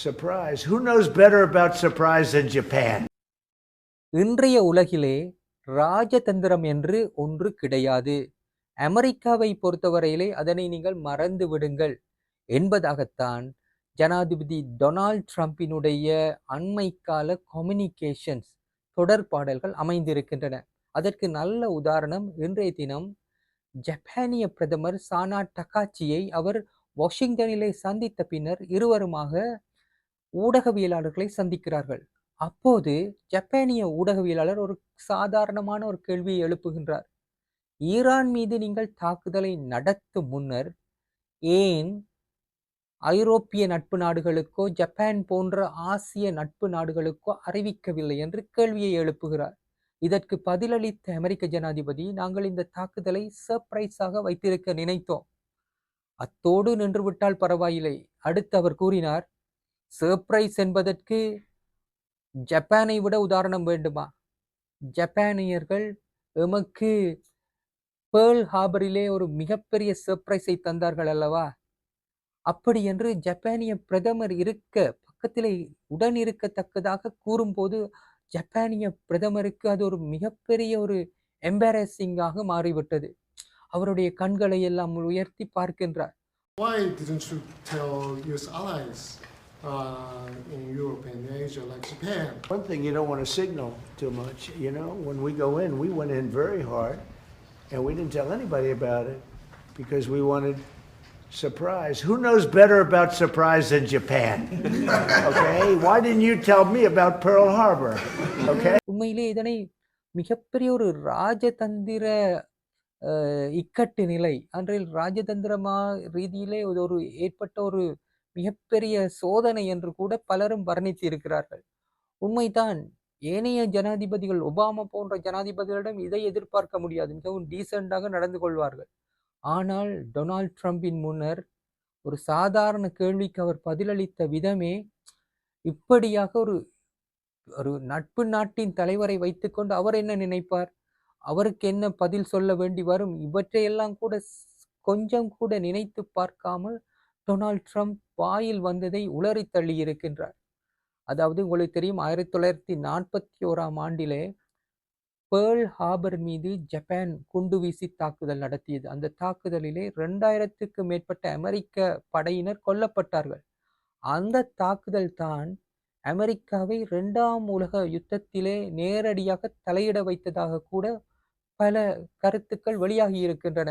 Surprise. Who knows better about surprise than Japan? இன்றைய உலகிலே ராஜதந்திரம் என்று ஒன்று கிடையாது. அமெரிக்காவை பொறுத்தவரையிலே அதனை நீங்கள் மறந்து விடுங்கள் என்பதாகத்தான் ஜனாதிபதி டொனால்ட் ட்ரம்பினுடைய அண்மைக்கால கம்யூனிகேஷன்ஸ் தொடர்பாடல்கள் அமைந்திருக்கின்றன. அதற்கு நல்ல உதாரணம் இன்றைய தினம் ஜப்பானிய பிரதமர் சானா டகாச்சியை அவர் வாஷிங்டனிலே சந்தித்த பின்னர் இருவருமாக ஊடகவியலாளர்களை சந்திக்கிறார்கள். அப்போது ஜப்பானிய ஊடகவியலாளர் ஒரு சாதாரணமான ஒரு கேள்வியை எழுப்புகின்றார். ஈரான் மீது நீங்கள் தாக்குதலை நடத்தும் முன்னர் ஏன் ஐரோப்பிய நட்பு நாடுகளுக்கோ ஜப்பான் போன்ற ஆசிய நட்பு நாடுகளுக்கோ அறிவிக்கவில்லை என்று கேள்வியை எழுப்புகிறார். இதற்கு பதிலளித்த அமெரிக்க ஜனாதிபதி, நாங்கள் இந்த தாக்குதலை சர்ப்ரைஸாக வைத்திருக்க நினைத்தோம், அத்தோடு நின்றுவிட்டால் பரவாயில்லை. அடுத்து அவர் கூறினார், சர்ப்ரைஸ் என்பதற்கு ஜப்பானை விட உதாரணம் வேண்டுமா? ஜப்பானியர்கள் எமக்கு பேர்ல் ஹார்பரிலே ஒரு மிகப்பெரிய சர்ப்ரைஸை தந்தார்கள் அல்லவா? அப்படி என்று ஜப்பானிய பிரதமர் பக்கத்திலே உடன் இருக்கத்தக்கதாக கூறும்போது ஜப்பானிய பிரதமருக்கு அது ஒரு மிகப்பெரிய ஒரு எம்பாரசிங்காக மாறிவிட்டது. அவருடைய கண்களை எல்லாம் உயர்த்தி பார்க்கின்றார். Why didn't you tell US allies in Europe and Asia like Japan? One thing you don't want to signal too much. When we go in, we went in very hard, and we didn't tell anybody about it because we wanted surprise. Who knows better about surprise than Japan? Okay? Why didn't you tell me about Pearl Harbor? Okay? உண்மையிலே இதனை மிகப்பெரிய ஒரு ராஜதந்திர இக்கட்டு நிலை, அன்றைய ராஜதந்திரமா ரீதியிலே ஒரு ஏற்பட்ட ஒரு மிகப்பெரிய சோதனை என்று கூட பலரும் வர்ணித்து இருக்கிறார்கள். உண்மைதான். ஏனைய ஜனாதிபதிகள், ஒபாமா போன்ற ஜனாதிபதிகளிடம் இதை எதிர்பார்க்க முடியாது. மிகவும் டீசெண்டாக நடந்து கொள்வார்கள். ஆனால் டொனால்ட் ட்ரம்பின் முன்னர் ஒரு சாதாரண கேள்விக்கு அவர் பதிலளித்த விதமே இப்படியாக ஒரு ஒரு நட்பு நாட்டின் தலைவரை வைத்துக்கொண்டு அவர் என்ன நினைப்பார், அவருக்கு என்ன பதில் சொல்ல வேண்டி வரும், இவற்றையெல்லாம் கூட கொஞ்சம் கூட நினைத்து பார்க்காமல் டொனால்ட் ட்ரம்ப் வாயில் வந்ததை உளறி தள்ளி இருக்கின்றார். அதாவது உங்களுக்கு தெரியும், 1941ஆம் ஆண்டிலே பேர்ல் ஹார்பர் மீது ஜப்பான் குண்டு வீசி தாக்குதல் நடத்தியது. அந்த தாக்குதலிலே 2000க்கும் மேற்பட்ட அமெரிக்க படையினர் கொல்லப்பட்டார்கள். அந்த தாக்குதல் தான் அமெரிக்காவை 2ஆம் உலக யுத்தத்திலே நேரடியாக தலையிட வைத்ததாக கூட பல கருத்துக்கள் வெளியாகி இருக்கின்றன.